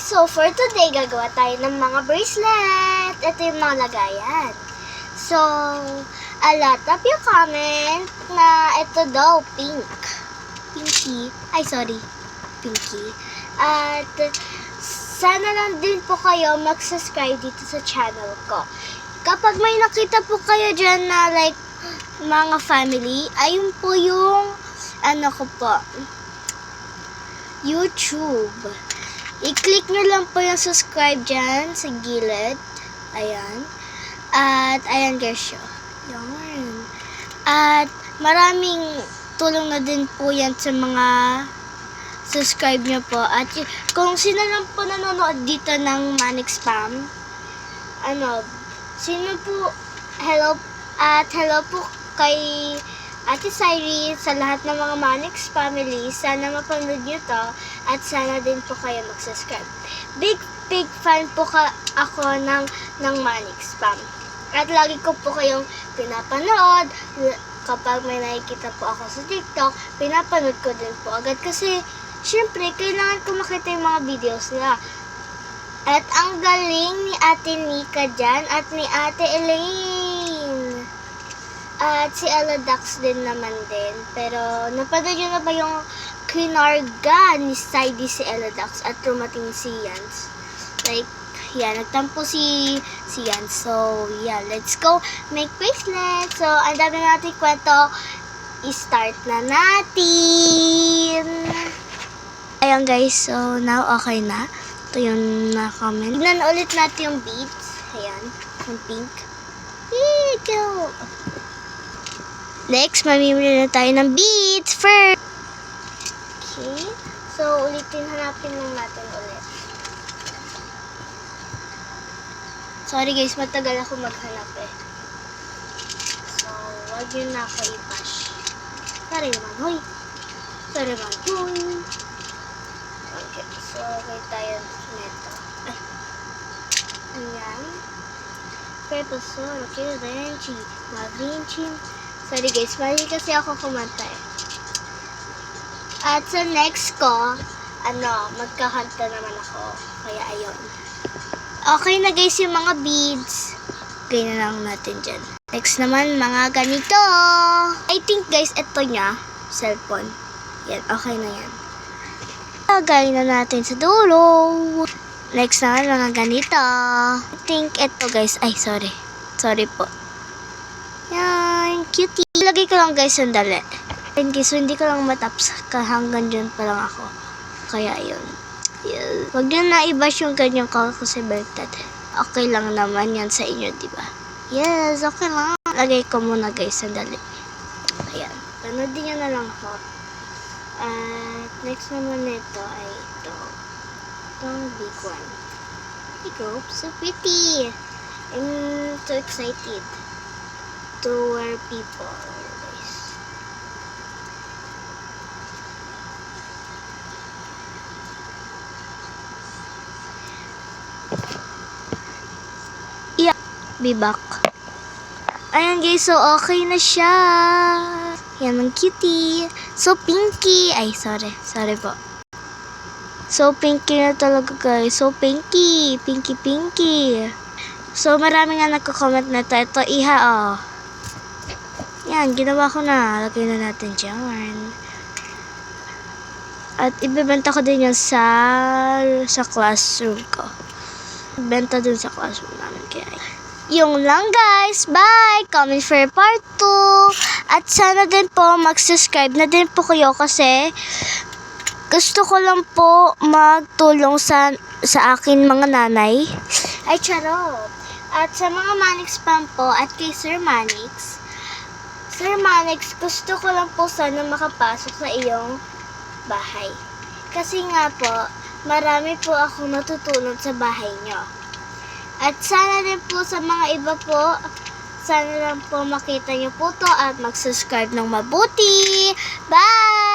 So, for today, gagawa tayo ng mga bracelet. Ito yung mga lagayan. So, a lot of you comment na ito daw, pink. Pinky. Ay, sorry. Pinky. At, sana lang din po kayo mag-subscribe dito sa channel ko. Kapag may nakita po kayo dyan na like, mga family, ayun po yung, ano ko po, YouTube. I-click nyo lang po yung subscribe dyan sa gilid. Ayan. At, ayan guys siya. Yan. At, maraming tulong na din po yan sa mga subscribe nyo po. At, kung sino lang po nanonood dito ng Manic Spam, sino po, hello po kay Ate Sairi, sa lahat ng mga Manix family, sana mapanood nyo to at sana din po kayo mag-subscribe. Big fan po ako ng Manix Spam. At lagi ko po kayong pinapanood. Kapag may nakikita po ako sa TikTok, pinapanood ko din po agad kasi syempre, kailangan ko makita yung mga videos nila. At ang galing ni Ate Nika dyan at ni Ate Elaine. At si Ella Dax din naman din. Pero, napanood nyo na ba yung kinarga ni Saidi si Ella Dax at tumating si Yans? Like, yeah, nagtampo si Yans. So, yeah, let's go make bracelet. So, ang dami natin kwento. I-start na natin. Ayan guys, so now okay na. Ito yung na-comment. Tignan ulit natin yung beads. Ayan, yung pink. Here go! Next, mamimili na tayo ng beads first. Okay. So, hanapin lang natin ulit. Sorry guys, matagal ako maghanap eh. So, wag yun na ako i-bash. Sorry man, hoy. Sorry man, hoy. Okay, so, okay tayo neto. Ayan. Purple sword, okay, Vinci. Mavinci. Sorry guys, mali kasi ako kumanta eh. At sa next ko, magkakanta naman ako. Kaya ayun. Okay na guys yung mga beads. Okay na lang natin dyan. Next naman, mga ganito. I think guys, ito niya. Cellphone. Yan, okay na yan. Lagay na natin sa dulo. Next naman, mga ganito. I think ito guys. Ay, sorry. Sorry po. Yan, cutie. Lagay ko lang guys sandali. In case hindi ko lang mataps hanggang dyan pa lang ako. Kaya yun. Yes. Wag nyo na i-bash yung ganyan ko kasi baliktad. Okay lang naman yan sa inyo, diba? Yes, okay lang. Lagay ko muna guys sandali. Ayan. Panoodin nyo na lang ako. At next naman nito ay ito. Itong big one. Iko, so pretty. I'm so excited to wear people always. Yeah, be back. Ayan guys, so okay na siya. Yan ang cutie. So pinky. Ay, sorry po. So pinky na talaga guys. So pinky. Pinky. So marami nga nagko-comment na to. Ito iha oh. Yan, ginawa ko na. Lagay na natin dyan. At ibebenta ko din yan sa classroom ko. Benta dun sa classroom namin. Kaya yung lang guys. Bye! Comment for part 2. At sana din po mag-subscribe na din po kayo kasi gusto ko lang po magtulong sa akin mga nanay. Ay, charot. At sa mga Manix Spam po at kay Sir Manix, gusto ko lang po sana makapasok sa iyong bahay. Kasi nga po, marami po akong natutulong sa bahay nyo. At sana din po sa mga iba po, sana lang po makita nyo po to at mag-subscribe ng mabuti. Bye!